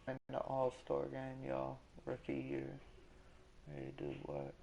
In the All-Star game, y'all. Rookie year. Ready to do what?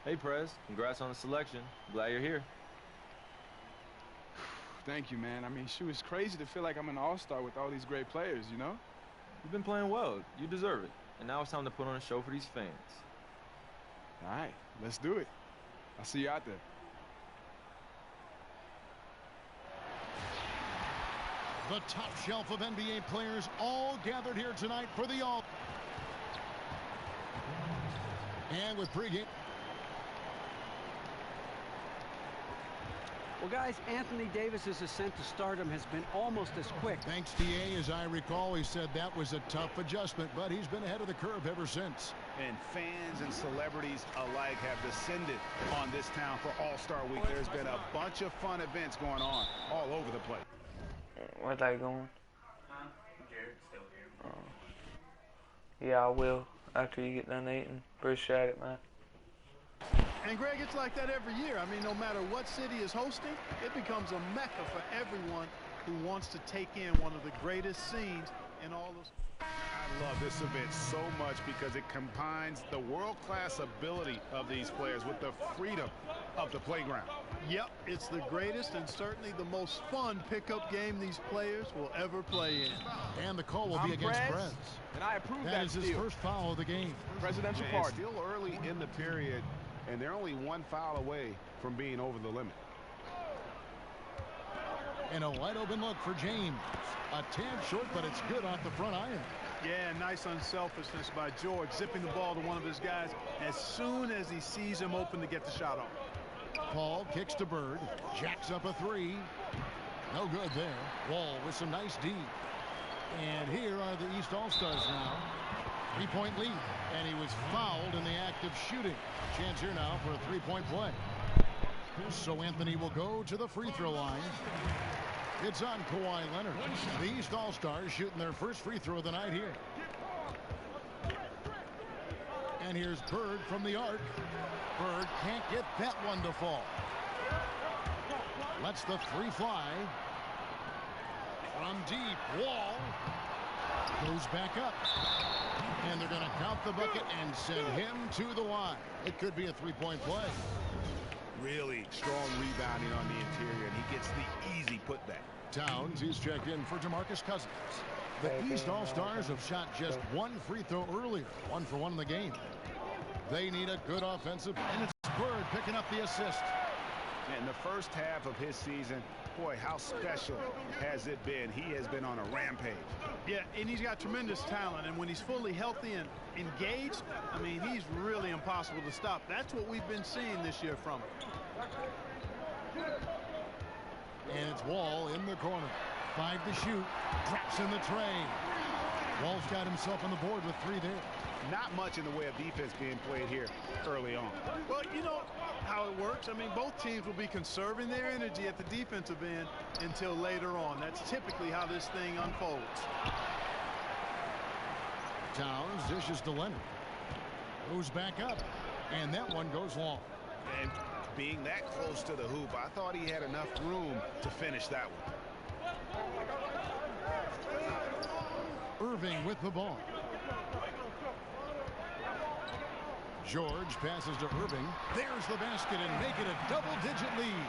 Hey, Prez. Congrats on the selection. Glad you're here. Thank you, man. I mean, shoot, it's crazy to feel like I'm an all-star with all these great players, you know? You've been playing well. You deserve it. And now it's time to put on a show for these fans. All right, let's do it. I'll see you out there. The top shelf of NBA players all gathered here tonight for the all. And with pregame. Well, guys, Anthony Davis's ascent to stardom has been almost as quick. Thanks, DA. As I recall, he said that was a tough adjustment, but he's been ahead of the curve ever since. And fans and celebrities alike have descended on this town for All-Star Week. There's been a bunch of fun events going on all over the place. Where they going? Huh? Jared's still here. Yeah, I will. After you get done eating. Appreciate it, man. And, Greg, it's like that every year. I mean, no matter what city is hosting, it becomes a mecca for everyone who wants to take in one of the greatest scenes in all of. I love this event so much because it combines the world-class ability of these players with the freedom of the playground. Yep, it's the greatest and certainly the most fun pickup game these players will ever play in. And the call will be against Prez. And I approve that That is his steal. first foul of the game. Presidential It's pardon. still early in the period, and they're only one foul away from being over the limit. And a wide open look for James. A tad short, but it's good off the front iron. Yeah, nice unselfishness by George, zipping the ball to one of his guys as soon as he sees him open to get the shot off. Paul kicks to Bird. Jacks up a three. No good there. Wall with some nice D. And here are the East All-Stars now. 3-point lead. And he was fouled in the act of shooting. Chance here now for a three-point play. So Anthony will go to the free throw line. It's on Kawhi Leonard. The East All-Stars shooting their first free throw of the night here. And here's Bird from the arc. Bird can't get that one to fall. Lets the three fly. From deep, Wall goes back up. And they're going to count the bucket and send him to the line. It could be a three-point play. Really strong rebounding on the interior, and he gets the easy putback. Towns, he's checked in for DeMarcus Cousins. The East All-Stars have shot just one free throw earlier. 1 for 1 in the game. They need a good offensive. And it's Bird picking up the assist. In the first half of his season, boy, how special has it been? He has been on a rampage. Yeah, and he's got tremendous talent, and when he's fully healthy and engaged, I mean, he's really impossible to stop. That's what we've been seeing this year from him. And it's Wall in the corner. 5 to shoot. Drops in the tray. Wall's got himself on the board with 3 there. Not much in the way of defense being played here early on. Well, you know how it works. I mean, both teams will be conserving their energy at the defensive end until later on. That's typically how this thing unfolds. Towns dishes to Leonard. Moves back up. And that one goes long. And being that close to the hoop, I thought he had enough room to finish that one. Irving with the ball. George passes to Irving. There's the basket and make it a double-digit lead.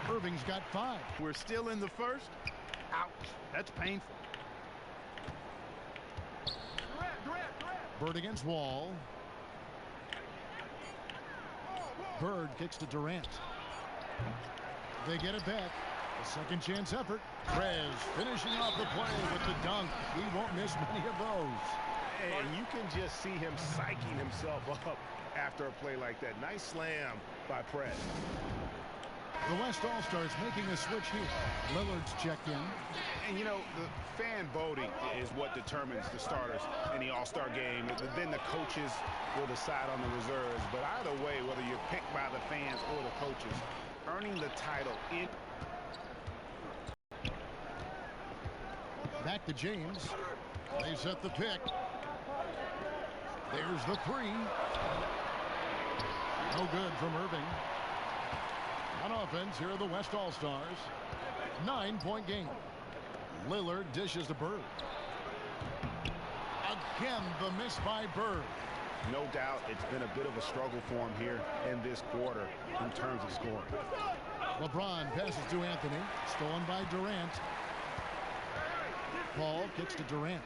Irving's got 5. We're still in the first. Ouch. That's painful. Bird against Wall. Bird kicks to Durant. They get it back. A second chance effort. Prez finishing off the play with the dunk. He won't miss many of those. And you can just see him psyching himself up after a play like that. Nice slam by Prez. The West All-Stars making a switch here. Lillard's checked in. And, you know, the fan voting is what determines the starters in the All-Star game. Then the coaches will decide on the reserves. But either way, whether you're picked by the fans or the coaches, earning the title in... Back to James. They set the pick. There's the 3. No good from Irving. On offense, here are the West All-Stars. 9-point game. Lillard dishes to Bird. Again, the miss by Bird. No doubt it's been a bit of a struggle for him here in this quarter in terms of scoring. LeBron passes to Anthony. Stolen by Durant. Paul kicks to Durant.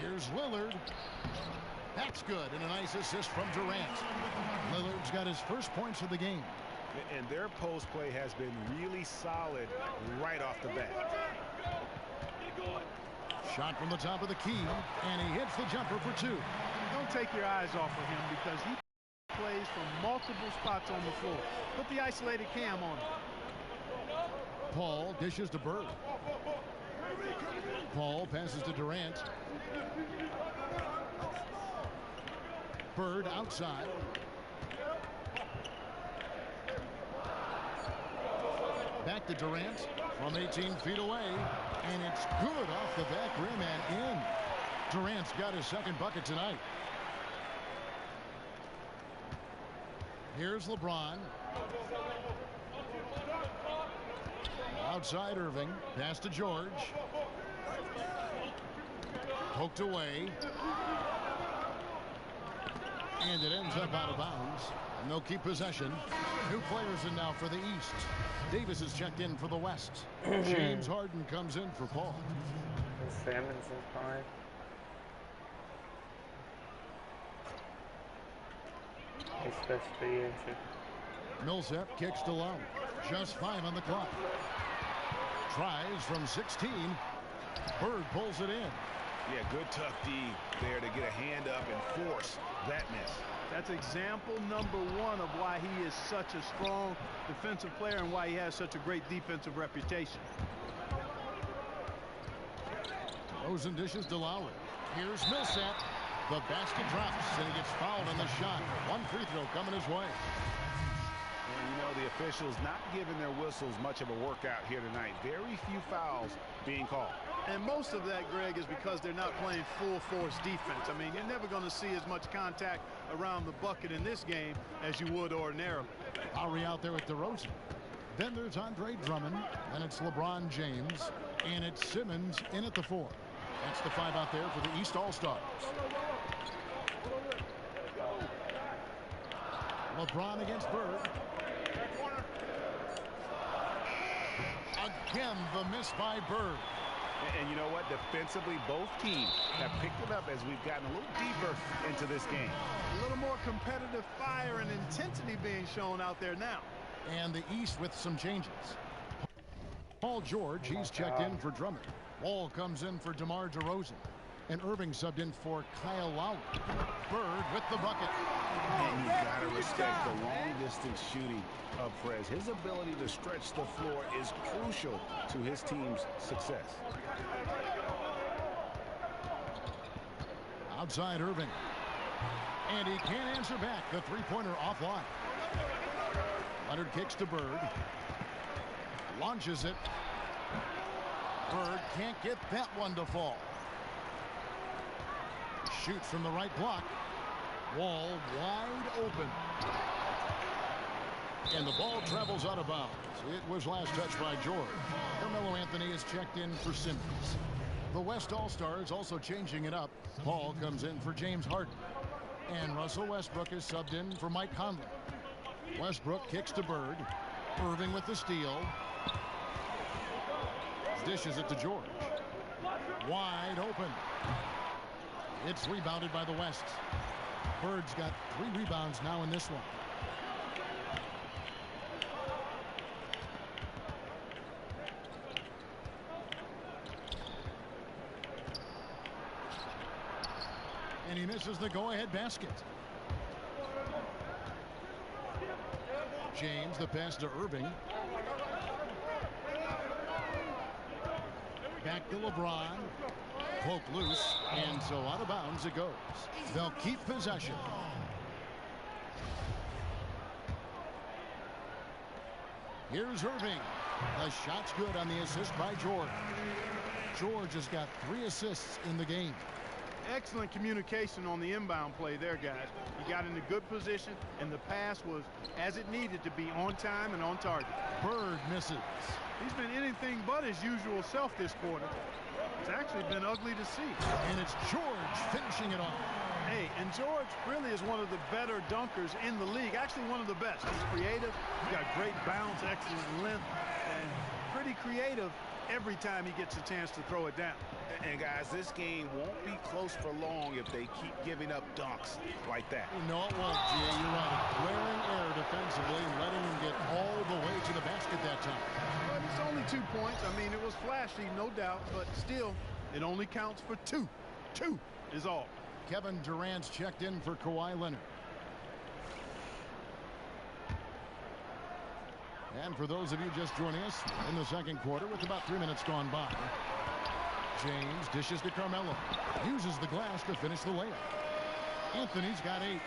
Here's Lillard. That's good, and a nice assist from Durant. Lillard's got his first points of the game. And their post play has been really solid right off the bat. Shot from the top of the key, and he hits the jumper for 2. Don't take your eyes off of him because he plays from multiple spots on the floor. Put the isolated cam on him. Paul dishes to Bird. Paul passes to Durant. Bird outside. Back to Durant from 18 feet away, and it's good off the back rim and in. Durant's got his second bucket tonight. Here's LeBron. Outside Irving. Pass to George. Poked away. And it ends up out of bounds. And they'll keep possession. New players in now for the East. Davis is checked in for the West. James Harden comes in for Paul. Simmons is fine. He's supposed to be injured. Millsap kicks to Lowe. Just 5 on the clock. Tries from 16. Bird pulls it in. Yeah, good tough D there to get a hand up and force that miss. That's example number 1 of why he is such a strong defensive player and why he has such a great defensive reputation. Rosen dishes to Lowry. Here's Millsap. The basket drops, and he gets fouled on the shot. 1 free throw coming his way. And you know, the officials not giving their whistles much of a workout here tonight. Very few fouls being called. And most of that, Greg, is because they're not playing full force defense. I mean, you're never going to see as much contact around the bucket in this game as you would ordinarily. Lowry out there with DeRozan. Then there's Andre Drummond, and it's LeBron James, and it's Simmons in at the 4. That's the 5 out there for the East All-Stars. LeBron against Bird. Again, the miss by Bird. And you know what? Defensively, both teams have picked it up as we've gotten a little deeper into this game. A little more competitive fire and intensity being shown out there now. And the East with some changes. Paul George, he's checked in for Drummond. Wall comes in for DeMar DeRozan. And Irving subbed in for Kyle Lowry. Bird with the bucket. And you got to respect the long-distance shooting of Prez. His ability to stretch the floor is crucial to his team's success. Outside Irving. And he can't answer back. The three-pointer offline. Leonard kicks to Bird. Launches it. Bird can't get that one to fall. Shoots from the right block. Wall wide open. And the ball travels out of bounds. It was last touched by George. Carmelo Anthony is checked in for Simmons. The West All-Stars also changing it up. Paul comes in for James Harden. And Russell Westbrook is subbed in for Mike Conley. Westbrook kicks to Bird. Irving with the steal. Dishes it to George. Wide open. It's rebounded by the West. Bird's got 3 rebounds now in this one. And he misses the go-ahead basket. James, the pass to Irving. Back to LeBron. Poke loose, and so out of bounds it goes. They'll keep possession. Here's Irving. The shot's good on the assist by George. George has got 3 assists in the game. Excellent communication on the inbound play there, guys. He got in a good position, and the pass was as it needed to be, on time and on target. Bird misses. He's been anything but his usual self this quarter. It's actually been ugly to see. And it's George finishing it off. Hey, and George really is one of the better dunkers in the league. Actually, one of the best. He's creative. He's got great bounce, excellent length, and pretty creative every time he gets a chance to throw it down. And guys, this game won't be close for long if they keep giving up dunks like that. No, it won't, Jay. You're right. A glaring error defensively, letting him get all the way to the basket that time. But it's only 2 points. I mean, it was flashy, no doubt, but still, it only counts for 2. 2 is all. Kevin Durant's checked in for Kawhi Leonard. And for those of you just joining us in the second quarter with about 3 minutes gone by, James dishes to Carmelo. Uses the glass to finish the layup. Anthony's got 8.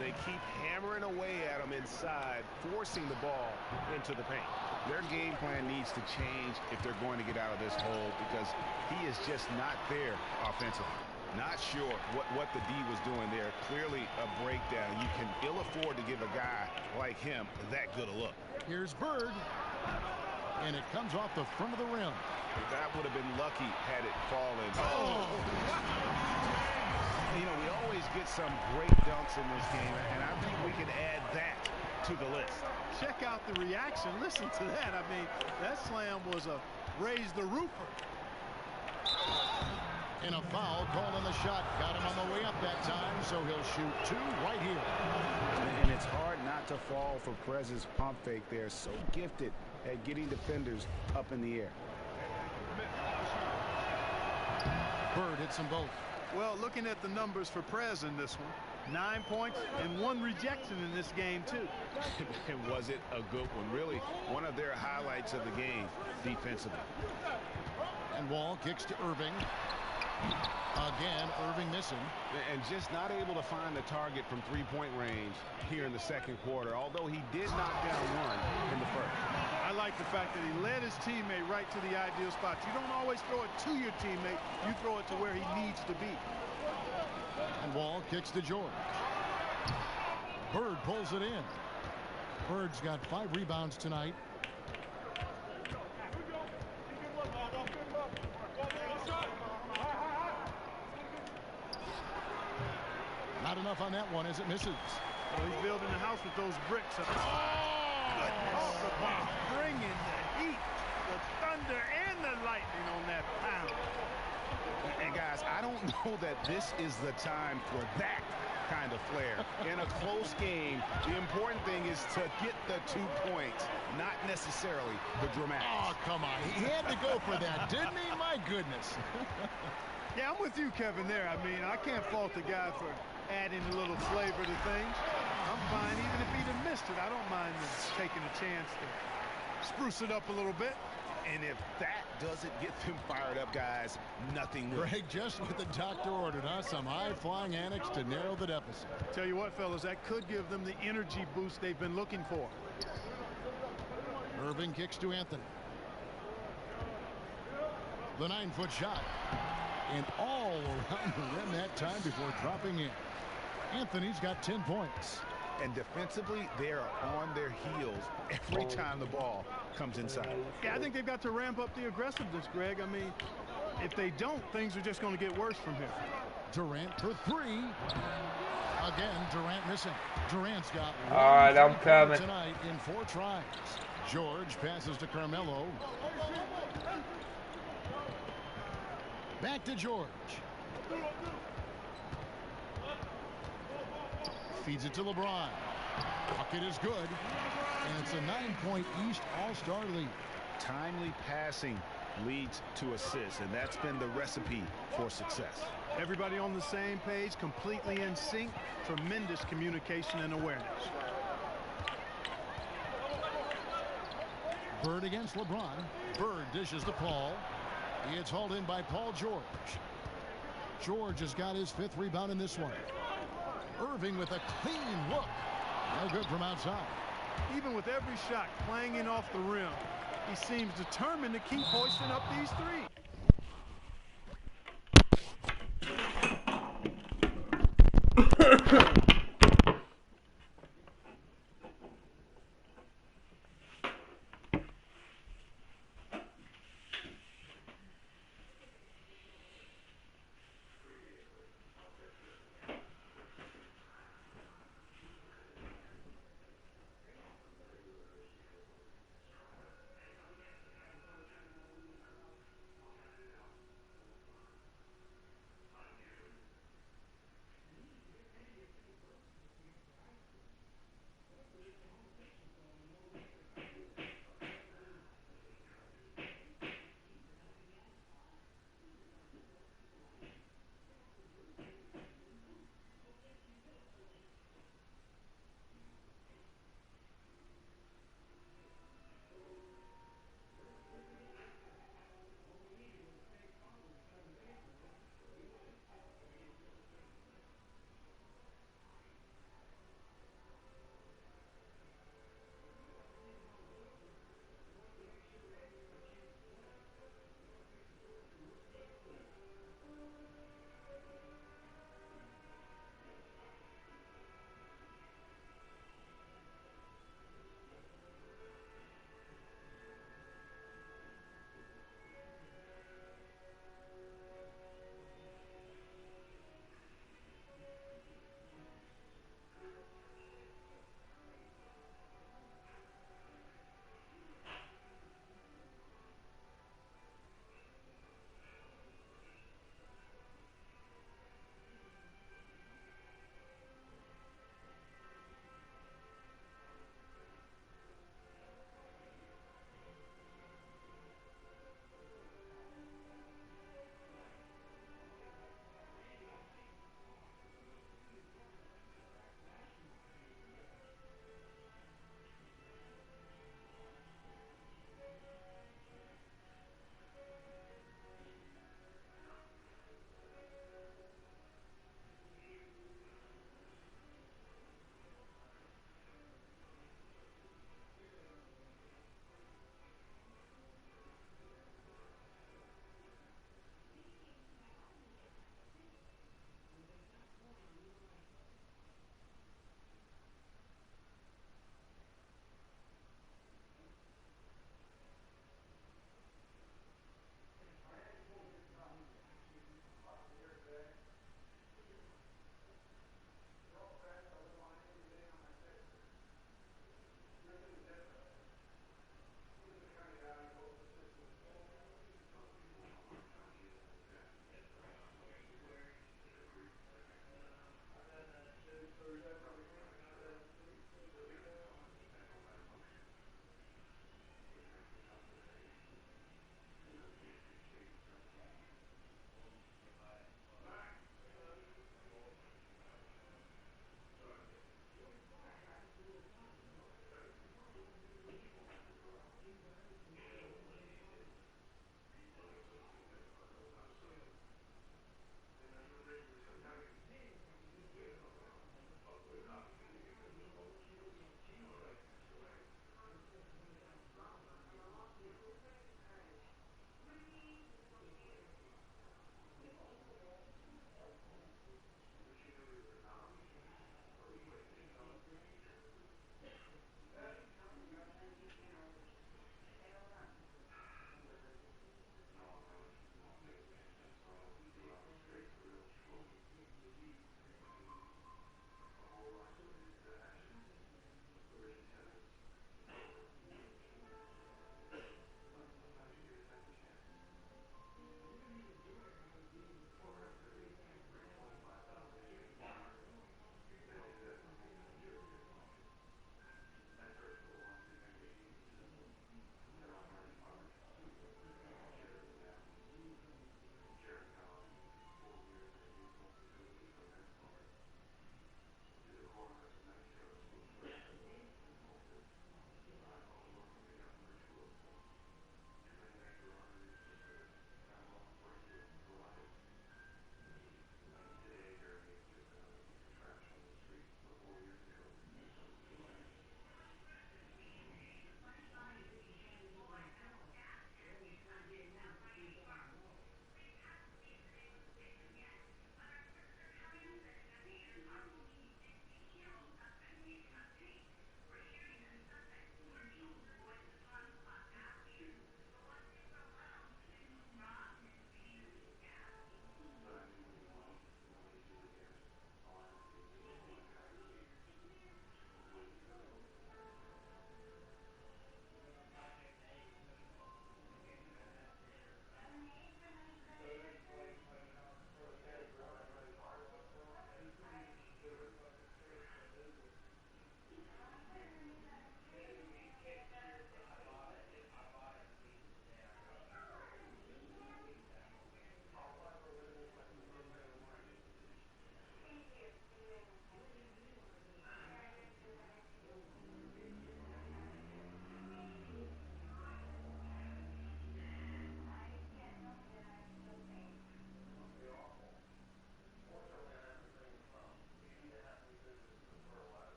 They keep hammering away at him inside, forcing the ball into the paint. Their game plan needs to change if they're going to get out of this hole, because he is just not there offensively. Not sure what the D was doing there. Clearly a breakdown. You can ill afford to give a guy like him that good a look. Here's Bird. And it comes off the front of the rim. That would have been lucky had it fallen. Oh! You know, we always get some great dunks in this game, and I think we can add that to the list. Check out the reaction. Listen to that. I mean, that slam was a raise the roofer. And a foul called on the shot. Got him on the way up that time, so he'll shoot 2 right here. And it's hard not to fall for Prez's pump fake there. So gifted at getting defenders up in the air. Bird hits them both. Well, looking at the numbers for Prez in this one, 9 points and 1 rejection in this game, too. And was it a good one? Really, one of their highlights of the game defensively. And Wall kicks to Irving. Again, Irving missing. And just not able to find the target from three-point range here in the second quarter, although he did knock down 1 in the first. I like the fact that he led his teammate right to the ideal spot. You don't always throw it to your teammate. You throw it to where he needs to be. And Wall kicks to George. Bird pulls it in. Bird's got 5 rebounds tonight. Not enough on that one as it misses. Well, he's building a house with those bricks. Oh, goodness. Bringing the heat, the thunder, and the lightning on that pound. And guys, I don't know that this is the time for that kind of flair. In a close game, the important thing is to get the 2 points, not necessarily the dramatics. Oh, come on. He had to go for that, didn't he? My goodness. Yeah, I'm with you, Kevin, there. I mean, I can't fault the guy for adding a little flavor to things. I'm fine. Even if he'd have missed it, I don't mind taking a chance to spruce it up a little bit. And if that doesn't get them fired up, guys, nothing will. Greg, just what the doctor ordered, huh? Some high-flying antics to narrow the deficit. Tell you what, fellas, that could give them the energy boost they've been looking for. Irving kicks to Anthony. The 9-foot shot. And all around the rim that time before dropping in. Anthony's got 10 points. And defensively, they are on their heels every time the ball comes inside. Yeah, I think they've got to ramp up the aggressiveness, Greg. I mean, if they don't, things are just going to get worse from here. Durant for three. Again, Durant missing. Durant's got All right, I'm coming tonight in 4 tries. George passes to Carmelo. Back to George. Feeds it to LeBron. Bucket is good. And it's a 9-point East All-Star lead. Timely passing leads to assists, and that's been the recipe for success. Everybody on the same page, completely in sync. Tremendous communication and awareness. Bird against LeBron. Bird dishes to Paul. It's hauled in by Paul George. George has got his 5th rebound in this one. Irving with a clean look. No good from outside. Even with every shot clanging off the rim, he seems determined to keep hoisting up these threes.